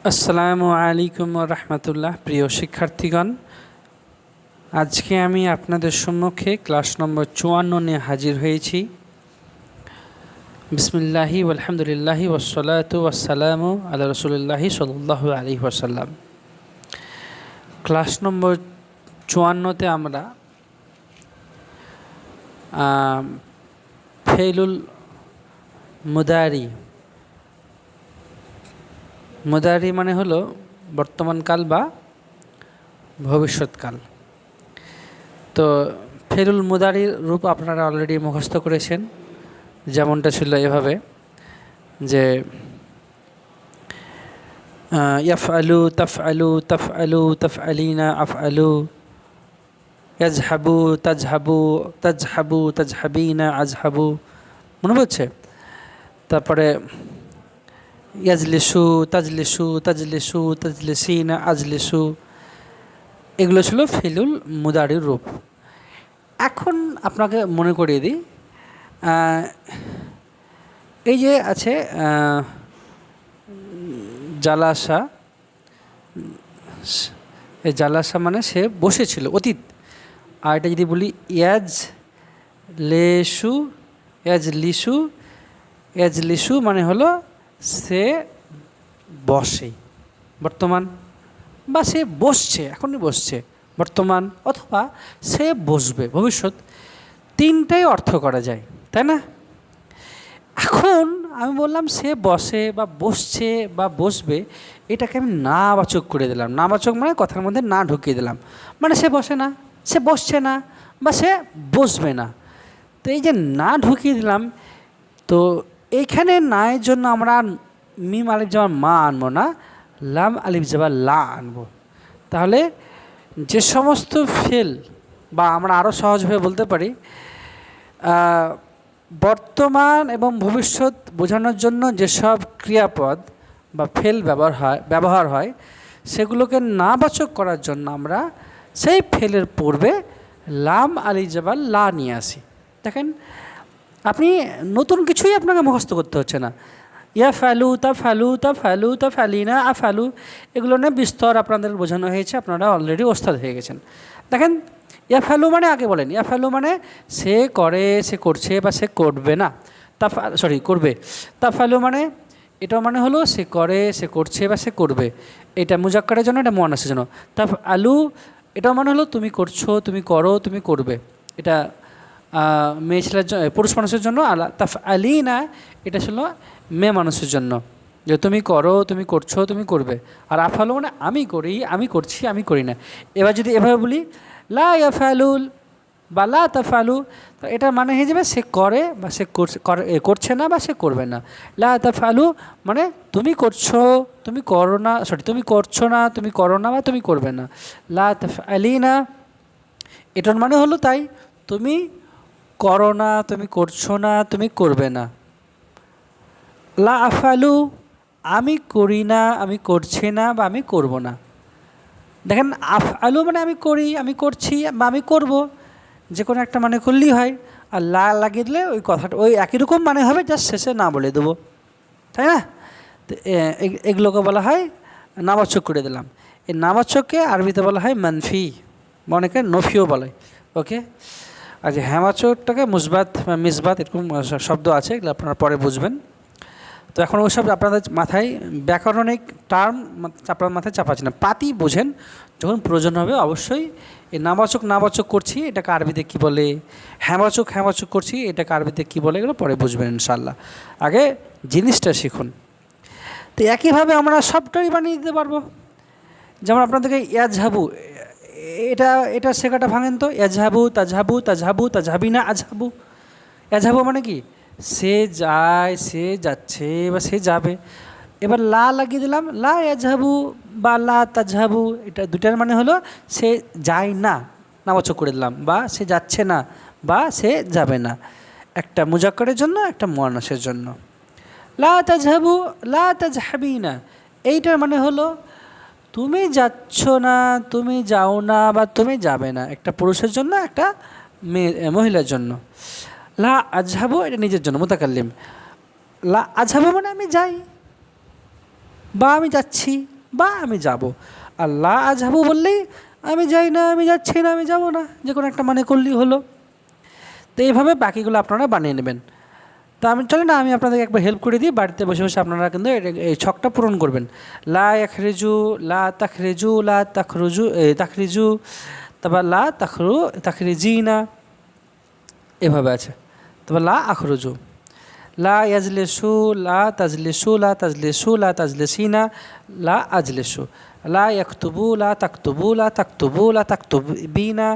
আসসালামু আলাইকুম রহমতুল্লাহ। প্রিয় শিক্ষার্থীগণ, আজকে আমি আপনাদের সম্মুখে ক্লাস নম্বর 54 নিয়ে হাজির হয়েছি। বিসমিল্লাহি আলহামদুলিল্লাহি ওয়াসসালাতু ওয়াসসালামু আলা রাসূলিল্লাহি সাল্লাল্লাহু আলাইহি ওয়াসাল্লাম। ক্লাস নম্বর 54তে আমরা ফেইলুল মুদারি মানে হলো বর্তমানকাল বা ভবিষ্যৎকাল। তো ফেইলুল মুদারির রূপ আপনারা অলরেডি মুখস্থ করেছেন, যেমনটা ছিল এভাবে যে ইয়াফআলু তাফআলু তাফআলু তাফআলিনা আফআলু, ইয়াজহাবু তাজহাবু তাজহাবু তাজহাবিনা আজহাবু, মনে পড়ছে? তারপরে ইয়াজলিসু তাজলিসু তাজলিসু তাজলিসিনা আজলিসু, এগুলো ছিল ফেইলুল মুদারির রূপ। এখন আপনাকে মনে করিয়ে দিই, এই যে আছে জালাসা, এই জালাসা মানে সে বসেছিল অতীত। আর এটা যদি বলি ইয়াজ লেসু ইয়াজলিসু, ইয়াজলিসু মানে হলো সে বসে বর্তমান, বা সে বসছে, এখনই বসছে বর্তমান, অথবা সে বসবে ভবিষ্যৎ। তিনটাই অর্থ করা যায়, তাই না? এখন আমি বললাম সে বসে বা বসছে বা বসবে, এটাকে আমি নাবাচক করে দিলাম। নাবাচক মানে কথার মধ্যে না ঢুকিয়ে দিলাম, মানে সে বসে না, সে বসছে না, বা সে বসবে না। তো এই যে না ঢুকিয়ে দিলাম, তো এইখানে নায়ের জন্য আমরা মিম আলিফ জাবার মা আনবো না, লাম আলিফ জাবার লা আনবো। তাহলে যে সমস্ত ফেল, বা আমরা আরও সহজভাবে বলতে পারি বর্তমান এবং ভবিষ্যৎ বোঝানোর জন্য যেসব ক্রিয়াপদ বা ফেল ব্যবহার হয় সেগুলোকে নাবাচক করার জন্য আমরা সেই ফেলের পূর্বে লাম আলিফ জাবার লা নিয়ে আসি। দেখেন, আপনি নতুন কিছুই আপনাকে মুখস্থ করতে হচ্ছে না। ইয়া ফ্যালু তা ফ্যালু তা ফ্যালু তা ফ্যালিনা আ ফ্যালু, এগুলো নিয়ে বিস্তর আপনাদের বোঝানো হয়েছে, আপনারা অলরেডি ওস্তাদ হয়ে গেছেন। দেখেন, ইয়া ফ্যালু মানে আগে বলেন, ইয়া ফ্যালু মানে সে করে, সে করছে বা সে করবে না, করবে। তা ফ্যালু মানে এটাও মানে হলো সে করে, সে করছে বা সে করবে। এটা মুজাক্কারের জন্য, এটা মুয়ান্নাসের জন্য। তা আলু এটাও মানে হলো তুমি করছো, তুমি করো, তুমি করবে। এটা মেয়ে ছেলের পুরুষ মানুষের জন্য। তাফ আলি না, এটা ছিল মেয়ে মানুষের জন্য, যে তুমি করো, তুমি করছো, তুমি করবে। আর আফালু মানে আমি করি, আমি করছি, আমি করি না। এবার যদি এভাবে বলি লা ইয়াফালুল বা লা তাফালু, তো এটা মানে হয়ে যাবে সে করে বা সে করছে না বা সে করবে না। লা তাফালু মানে তুমি করছো, তুমি করো না, তুমি করছো না, তুমি করো না বা তুমি করবে না। লা তাফআলিনা, এটার মানে হলো তাই তুমি করো না, তুমি করছো না, তুমি করবে না। লা আফালু আমি করি না, আমি করছি না বা আমি করব না। দেখেন, আফআলু মানে আমি করি, আমি করছি বা আমি করব, যে কোনো একটা মানে করলেই হয়। আর লা লাগিয়ে দিলে ওই কথাটা ওই একই রকম মানে হবে, জাস্ট শেষে না বলে দেবো, তাই না? তো এগুলোকে বলা হয় নাবাচক করে দিলাম। এই নাবাচককে আরবিতে বলা হয় মানফি, অনেকে নফিও বলে। ওকে, আর যে হ্যামাচকটাকে মুসবাত বা মিসবাত, এরকম শব্দ আছে, এগুলো আপনারা পরে বুঝবেন। তো এখন ওইসব আপনাদের মাথায় ব্যাকরণিক টার্ম আপনার মাথায় চাপাচ্ছি না, পাতি বোঝেন, যখন প্রয়োজন হবে অবশ্যই। এই নাবাচক করছি, এটাকে আরবিতে কী বলে, হ্যামাচক করছি, এটাকে আরবিতে কী বলে, এগুলো পরে বুঝবেন ইনশাল্লাহ। আগে জিনিসটা শিখুন। তো একইভাবে আমরা সবটাই বানিয়ে দিতে পারবো। যেমন আপনাদেরকে ইয়াজহাবু, এটা এটা শেখাটা ভাঙেন তো। ইয়াজহাবু তাজহাবু তাজহাবু তাজহাবিনা আজহাবু। ইয়াজহাবু মানে কি সে যায়, সে যাচ্ছে বা সে যাবে। এবার লা লাগিয়ে দিলাম, লা ইয়াজহাবু বা লা তাজহাবু, এটা দুটার মানে হলো সে যায় না, নাবাচক করে দিলাম, বা সে যাচ্ছে না বা সে যাবে না। একটা মুজাক্কারের জন্য, একটা মুয়ান্নাসের জন্য। লা তাজহাবু লা তাজহাবিনা, এইটার মানে হলো তুমি যাচ্ছ না, তুমি যাও না বা তুমি যাবে না, একটা পুরুষের জন্য, একটা মহিলার জন্য। লা আজহাবু এটা নিজের জন্য, মুতাকাল্লিম। লা আজহাবু মানে আমি যাই, বা আমি যাচ্ছি বা আমি যাব। আর লা আজহাবু বললেই আমি যাই না, আমি যাচ্ছি না, আমি যাব না, যে কোনো একটা মানে করলেই হলো। তো এইভাবে বাকিগুলো আপনারা বানিয়ে নেবেন। তা আমি চলে না, আমি আপনাদেরকে একবার হেল্প করে দিই, বাড়িতে বসে বসে আপনারা কিন্তু এই ছকটা পূরণ করবেন। লা ইয়াখরিজু, লা তাখরিজু, লা তাখরুজু, তাখরিজু, তারপর লা তাখরিজিনা, এভাবে আছে। তারপর লা আখরুজু, লা ইয়াজলিসু, লা তাজলিসু, লা তাজলিসু, লা তাজলিসিনা, লা আজলিসু, লা ইয়াকতুবু, লা তাকতুবু, লা তাকতুবু, লা তাকতুবিনা,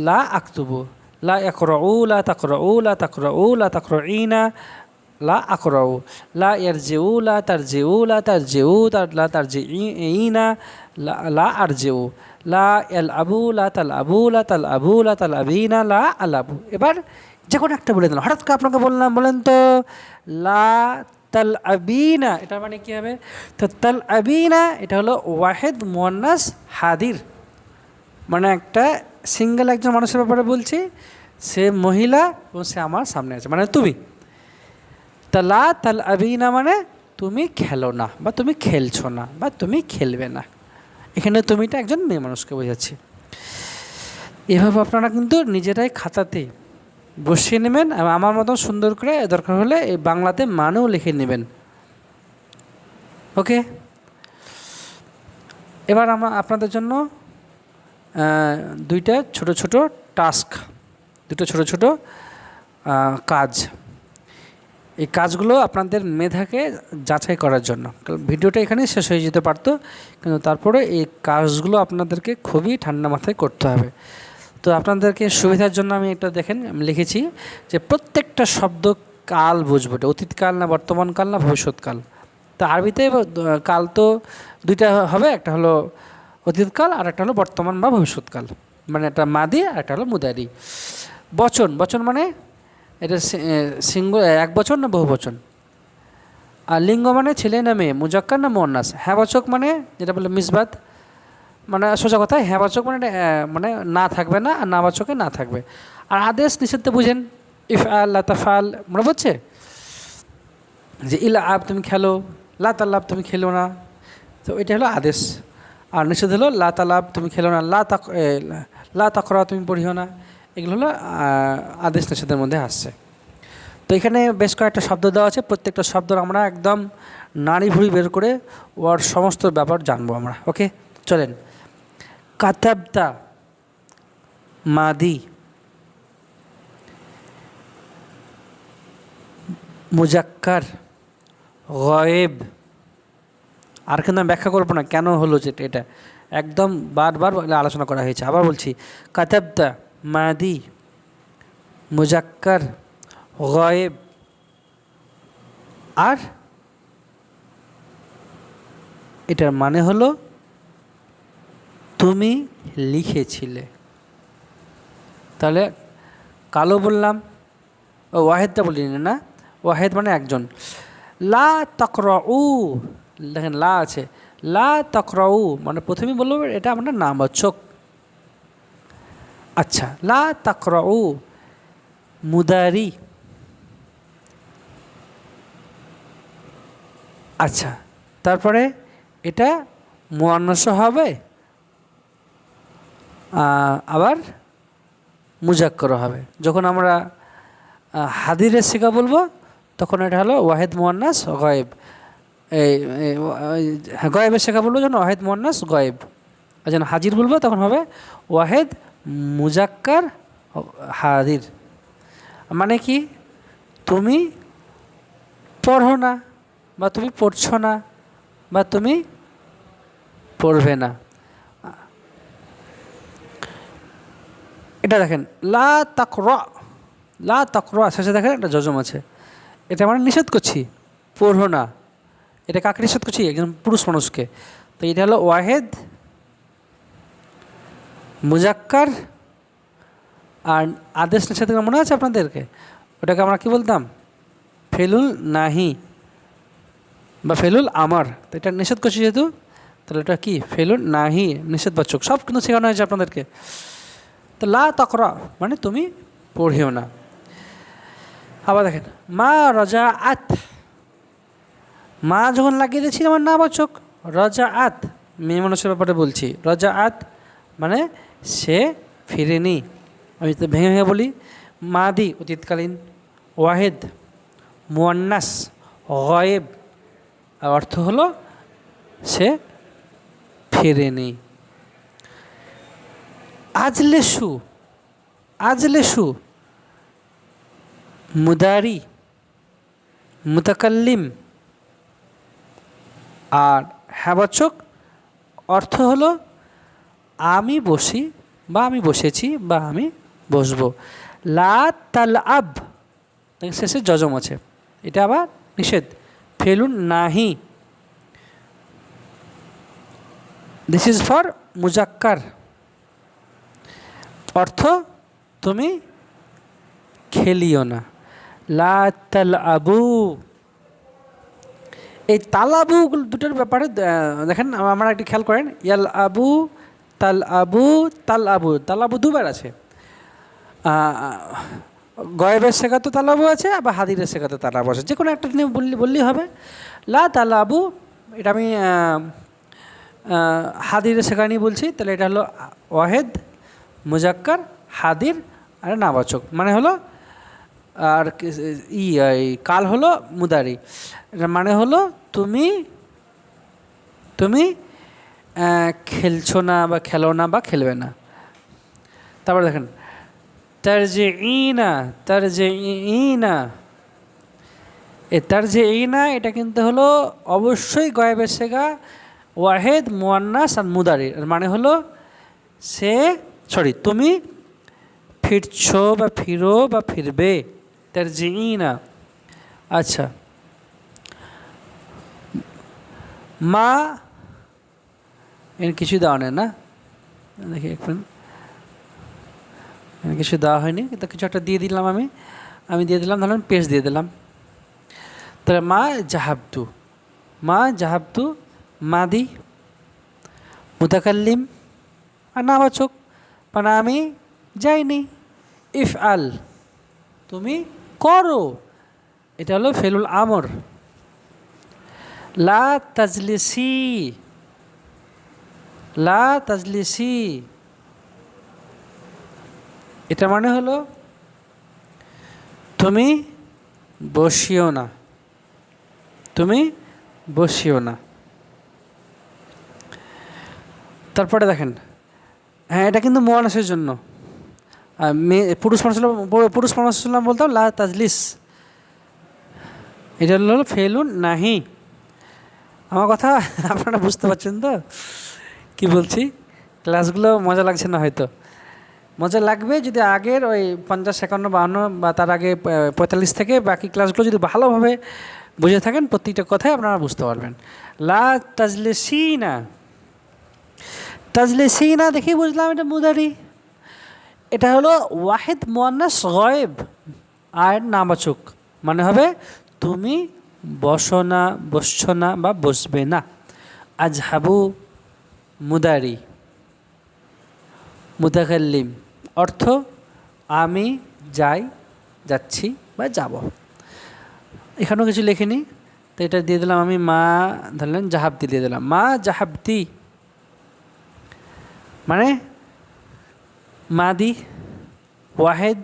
লা আকতুবু, লা ইয়াকরাউ, লা তাকরাউ, লা তাকরাউ, লা তাকরাইনা, লা আকরাউ, লা ইয়ারজিউ, লা তারজিউ, লা তারজিউ, লা তারজিইনা, লা আরজিউ, লা ইয়ালআবু, লা তালআবু, লা তালআবু, লা তালআবিনা, লা আলাবু। এবার যে কোনো একটা বলে দিলাম, হঠাৎ করে আপনাকে বললাম, বলেন তো লা তালআবিনা এটা মানে কী হবে? তো তালআবিনা এটা হলো ওয়াহেদ মুয়ান্নাস হাদির, মানে একটা সিঙ্গেল একজন মানুষের ব্যাপারে বলছি, সে মহিলা এবং সে আমার সামনে আছে, মানে তুমি। তা লা তালআবিনা মানে তুমি খেলো না, বা তুমি খেলছো না, বা তুমি খেলবে না। এখানে তুমিটা একজন মেয়ে মানুষকে বোঝাচ্ছি। এভাবে আপনারা কিন্তু নিজেরাই খাতাতে বসিয়ে নেবেন, আমার মতন সুন্দর করে দরকার হলে এই বাংলাতে মানেও লিখে নেবেন। ওকে, এবার আপনাদের জন্য দুইটা ছোট ছোট টাস্ক, দুটো ছোট ছোট কাজ। এই কাজগুলো আপনাদের মেধাকে যাচাই করার জন্য। ভিডিওটা এখানেই শেষ হয়ে যেতে পারতো, কিন্তু তারপরে এই কাজগুলো আপনাদেরকে খুবই ঠান্ডা মাথায় করতে হবে। তো আপনাদেরকে সুবিধার জন্য আমি এটা দেখেন, আমি লিখেছি যে প্রত্যেকটা শব্দ কাল বুঝবো, এটা অতীতকাল না বর্তমানকাল না ভবিষ্যৎকাল। তা আরবিতে কাল তো দুইটা হবে, একটা হলো অতীতকাল আর একটা হলো বর্তমান বা ভবিষ্যৎকাল, মানে একটা মাদি আর একটা হলো মুদারি। বচন, বচন মানে এটা এক বচন না বহু বচন। আর লিঙ্গ মানে ছেলে না মেয়ে, মুজাক্কার না মুয়ান্নাস। হ্যাঁ বাচক মানে যেটা বলে মিসবাত, মানে সোজা কথা, হ্যাঁ বাচক মানে মানে না থাকবে না, আর না বাচকে না থাকবে। আর আদেশ নিষেধ তো বুঝেন, ইফ আল্লা তাফাল, মনে পড়ছে যে ইলা আব তুমি খেলো, লা তাল্লাব তুমি খেলো না, তো এটা হলো আদেশ। আর নিষেধ হলো লা তালাব তুমি খেলো না, লা তাকরা তুমি পড়িও না। এগুলো হলো আদেশ নিষেধের মধ্যে আসছে। তো এখানে বেশ কয়েকটা শব্দ দেওয়া আছে, প্রত্যেকটা শব্দ আমরা একদম নাড়ি ভুড়ি বের করে ওর সমস্ত ব্যাপার জানবো আমরা। ওকে, চলেন। কাতাবতা মাদি, মুজাক্কার, গয়েব। আর কিন্তু আমি ব্যাখ্যা করবো না কেন হলো যেটা, এটা একদম বারবার আলোচনা করা হয়েছে। আবার বলছি, কাতাবতা মাদি, মুজাক্কার, গয়েব, আর এটার মানে হলো তুমি লিখেছিলে। তাহলে কালো বললাম, ওয়াহেদটা বলিনি না, ওয়াহেদ মানে একজন। লা তাকরাউ, দেখেন লা আছে, লা তাকরাউ মানে প্রথমেই বলবো এটা আমরা নামবাচক। আচ্ছা, লা তাকরাউ মুদারি। আচ্ছা, তারপরে এটা মুয়ান্নাস হবে, আবার মুজাক্কর হবে। যখন আমরা হাদিরের সিগা বলবো তখন এটা হলো ওয়াহেদ মুয়ান্নাস গয়েব। এই গয়েবের শেখা বলবো যখন ওয়াহেদ মুয়ান্নাস গয়েব, আর যখন হাজির বলবো তখন হবে ওয়াহেদ মুজাক্কার হাদির। মানে কি, তুমি পড়ো না, বা তুমি পড়ছো না, বা তুমি পড়বে না। এটা দেখেন লা তাকরা, লা তাকরা শেষে দেখেন একটা যজম আছে, এটা আমরা নিষেধ করছি পড়ো না। এটা কাকে নিষেধ করছি? একজন পুরুষ মানুষকে। তো এটা হলো ওয়াহেদ মুজাক্কার, আর আদেশ নিষেধ মনে আছে আপনাদেরকে? ওটাকে আমরা কি বলতাম? ফেলুল নাহি বা ফেলুল আমার। তো এটা নিষেধ করছি যেহেতু, তাহলে এটা কি? ফেলুল নাহি, নিষেধবাচক। সব কিন্তু শেখানো হয়েছে আপনাদেরকে। তো লা তাকরা মানে তুমি পড়িও না। আবার দেখেন মা রাজা আত, মা যখন লাগিয়ে দিয়েছি আমার নাবাচক, রজা আত মেয়ে মানুষের ব্যাপারে বলছি। রজা আত মানে সে ফিরেনি। আমি তো ভেঙে ভেঙে বলি। মাদি অতীতকালীন, ওয়াহেদ মুয়ান্নাস গয়েব, আর অর্থ হলো সে ফিরেনি। আজলেসু, আজলেসু মুদারি মুতাকাল্লিম, আর হ্যাবাচক অর্থ হলো আমি বসি বা আমি বসেছি বা আমি বসবো। লা তাল আব শেষে যজম আছে, এটা আবার নিষেধ। ফেলুন নাহি, দিস ইজ ফর মুজাক্কার, অর্থ তুমি খেলিও না। লা তাল আবু, এই তালাবু দুটোর ব্যাপারে দেখেন, আমরা একটু খেয়াল করেন। ইয়াল আবু, তাল আবু, তাল আবু, তাল আবু দুবার আছে। গয়েবের শেখাতে তালাবু আছে, আবার হাদিরের শেখাতে তালাবু আছে, যে কোনো একটা নিয়ে বললেই হবে। লা তাল আবু এটা আমি হাদিরের শেখা নিয়ে বলছি, তাহলে এটা হলো ওয়াহেদ মুজাক্কার হাদির আর নাবাচক, মানে হলো আর কাল হলো মুদারি, মানে হলো তুমি তুমি খেলছো না বা খেলো না বা খেলবে না। তারপর দেখেন তারজিঈনা, তারজিঈনা, এই তারজিঈনা এটা কিন্তু হলো অবশ্যই গয়েবের শেখা, ওয়াহেদ মুয়ান্নাস আর মুদারি, মানে হলো তুমি ফিরছো বা ফিরো বা ফিরবে, তারজিঈনা। আচ্ছা, মা এর কিছু দেওয়া নেই না, দেখি এখন কিছু দেওয়া হয়নি, কিন্তু কিছু একটা দিয়ে দিলাম আমি দিয়ে দিলাম, ধরুন পেজ দিয়ে দিলাম। তাহলে মা জাহাবতু, মা জাহাবতু মাদি মুতাকাল্লিম আর নাবাচক, মানে আমি যাইনি। ইফ আল তুমি করো, এটা হলো ফেলুল আমর। লা তাজলিসি, লা তাজলিসি এটা মানে হলো তুমি বসিও না, তুমি বসিও না। তারপরে দেখেন, হ্যাঁ এটা কিন্তু মুয়ান্নাসের জন্য, পুরুষ মানুষ বলতাম লা তাজলিস, এটা হলো ফেলুন নাহি। আমার কথা আপনারা বুঝতে পারছেন তো কি বলছি? ক্লাসগুলো মজা লাগছে না? হয়তো মজা লাগবে যদি আগের ওই 50, 51, 52 বা তার আগে 45 থেকে বাকি ক্লাসগুলো যদি ভালোভাবে বুঝে থাকেন, প্রত্যেকটা কথাই আপনারা বুঝতে পারবেন। লা তাজলিসিনা, তাজলিসিনা দেখি বুঝলাম এটা মুদারি, এটা হলো ওয়াহিদ মুয়ান্নাস গয়েব আর নাবাচক, মানে হবে তুমি বসো না, বসছো না বা বসবে না। আজহাবু মুদারি মুতাকাল্লিম, অর্থ আমি যাই, যাচ্ছি বা যাব। এখানেও কিছু লেখিনি, তো এটা দিয়ে দিলাম আমি। মা ধরলেন জাহাবতি দিয়ে দিলাম, মা জাহাবতি মানে মাদি ওয়াহেদ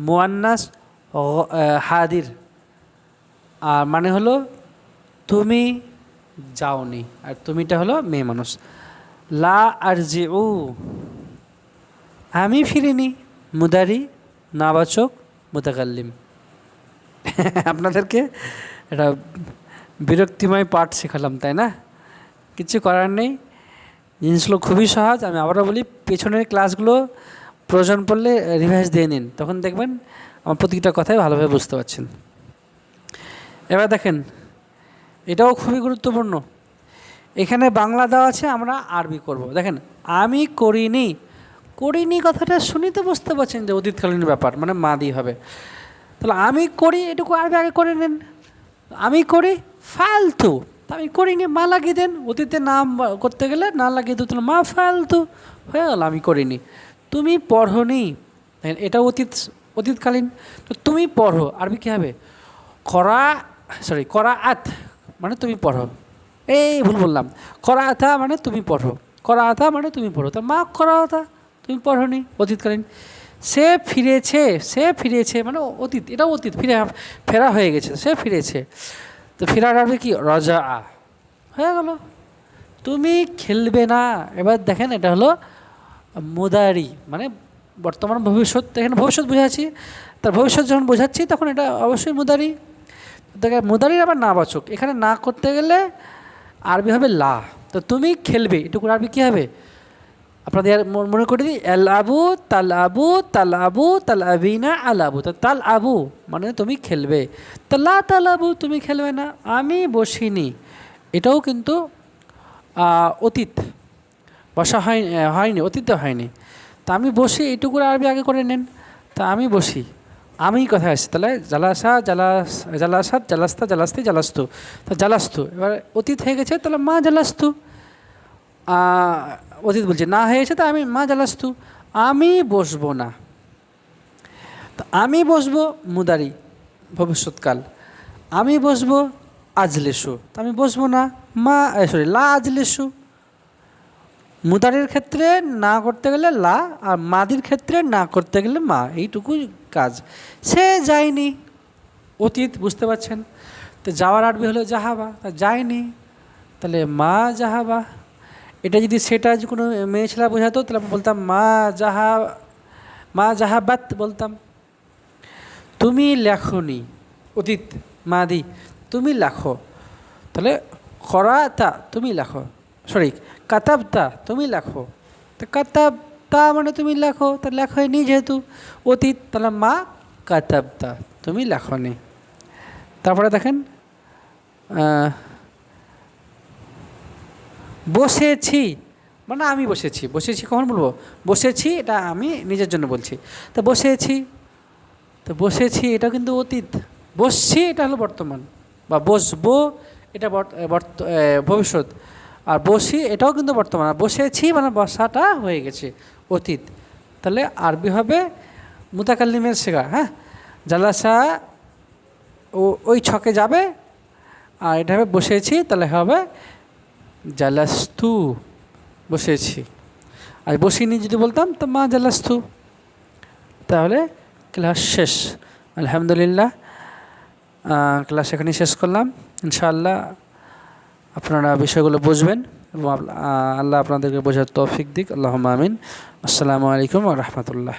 মুয়ান্নাস হাদির, আর মানে হলো তুমি যাওনি, আর তুমিটা হলো মেয়ে মানুষ। লা আরজিউ আমি ফিরিনি, মুদারি নাবাচক মুতাকাল্লিম। আপনাদেরকে এটা বিরক্তিময় পাঠ শেখালাম, তাই না? কিছু করার নেই, জিনিসগুলো খুবই সহজ। আমি আবারও বলি, পেছনের ক্লাসগুলো প্রয়োজন পড়লে রিভাইজ দিয়ে নিন, তখন দেখবেন আমার প্রতিটা কথাই ভালোভাবে বুঝতে পারছেন। এবার দেখেন, এটাও খুবই গুরুত্বপূর্ণ। এখানে বাংলা দেওয়া আছে, আমরা আরবি করব। দেখেন, আমি করিনি, করিনি কথাটা শুনি তো বুঝতে পারছেন যে অতীতকালীন ব্যাপার, মানে মাদি হবে। তাহলে আমি করি এটুকু আরবি আগে করে নেন। আমি করি ফালতু, আমি করিনি, মা লাগিয়ে দেন। অতীতে নাম করতে গেলে না লাগিয়ে দিত, মা ফালতু হয়ে গেল, আমি করিনি। তুমি পড়নি, এটা অতীতকালীন। তো তুমি পড়ো, আরবি কী হবে? করা আত, মানে তুমি পড়ো, এই ভুল বললাম, করাতা মানে তুমি পড়ো, করাতা মানে তুমি পড়ো, তা মা করাতা তুমি পড়োনি, অতীতকালীন। সে ফিরেছে মানে অতীত, এটাও অতীত, ফেরা হয়ে গেছে, সে ফিরেছে। তো ফেরার আরবি কি? রজা হয়ে গেল। তুমি খেলবে না, এবার দেখেন এটা হলো মুদারি মানে বর্তমান ভবিষ্যৎ, এখানে ভবিষ্যৎ বোঝাচ্ছি, তার ভবিষ্যৎ যখন বোঝাচ্ছি তখন এটা অবশ্যই মুদারি। দেখেন মুদারির আবার না বাচক, এখানে না করতে গেলে আরবি হবে লা। তো তুমি খেলবে, এটুকু আরবি কী হবে আপনাদের মনে করে দিই, এল আবু তাল আবু তাল আবু তাল আবিনা আল আবু। তো তাল আবু মানে তুমি খেলবে, তাল্লা তাল আবু তুমি খেলবে না। আমি বসিনি, এটাও কিন্তু অতীত, বসা হয়নি, অতীতে হয়নি। তা আমি বসি, এইটুকুর আরবি আগে করে নেন। তা আমি বসি, আমি কথা আসছে, তাহলে জালাসাত জালাস্তা জালাস্তি জালাস্তু, তো জালাস্তু এবার অতীত হয়ে গেছে, তাহলে মা জালাস্তু। অতীত বলছে না হয়েছে, তা আমি মা জালাস্তু, আমি বসবো না। তো আমি বসবো মুদারি ভবিষ্যৎকাল, আমি বসবো আজলেসু, তা আমি বসবো না, মা লা আজলেসু। মুদারির ক্ষেত্রে না করতে গেলে লা, আর মাদির ক্ষেত্রে না করতে গেলে মা, এইটুকুই কাজ। সে যায়নি, অতীত, বুঝতে পারছেন। তো যাওয়ার আরবি হলো জাহাবা, তা যায়নি, তাহলে মা জাহাবা। এটা যদি সেটা কোনো মেয়ে ছেলে বোঝাতো তাহলে বলতাম মা জাহাবাত বলতাম। তুমি লেখনি, অতীত মাদি, তুমি লেখো, তাহলে করাতা তুমি লেখো, সরি কাতাবতা তুমি লেখো। তো কাতাবতা মানে তুমি লেখো, তা লেখোনি যেহেতু অতীত, তাহলে মা কাতাবতা তুমি লেখনি। তারপরে দেখেন বসেছি মানে আমি বসেছি, বসেছি কখন বলবো? বসেছি এটা আমি নিজের জন্য বলছি। তো বসেছি, তো বসেছি এটা কিন্তু অতীত, বসছি এটা হলো বর্তমান, বা বসবো এটা ভবিষ্যৎ, আর বসি এটাও কিন্তু বর্তমান, আর বসেছি মানে বসাটা হয়ে গেছে অতীত। তাহলে আরবি হবে মুতাকাল্লিমের শেখা। হ্যাঁ, জালাসা ওই ছকে যাবে, আর এটা হবে বসেছি, তাহলে হবে জালাস্তু, বসেছি। আর বসিনি যদি বলতাম তো মা জালাস্তু। তাহলে ক্লাস শেষ, আলহামদুলিল্লাহ। ক্লাস এখানেই শেষ করলাম। ইনশাআল্লাহ আপনারা বিষয়গুলো বুঝবেন এবং আল্লাহ আপনাদেরকে বোঝার তৌফিক দিক। আল্লাহুম্মা আমিন। আসসালামু আলাইকুম ওয়া রাহমাতুল্লাহ।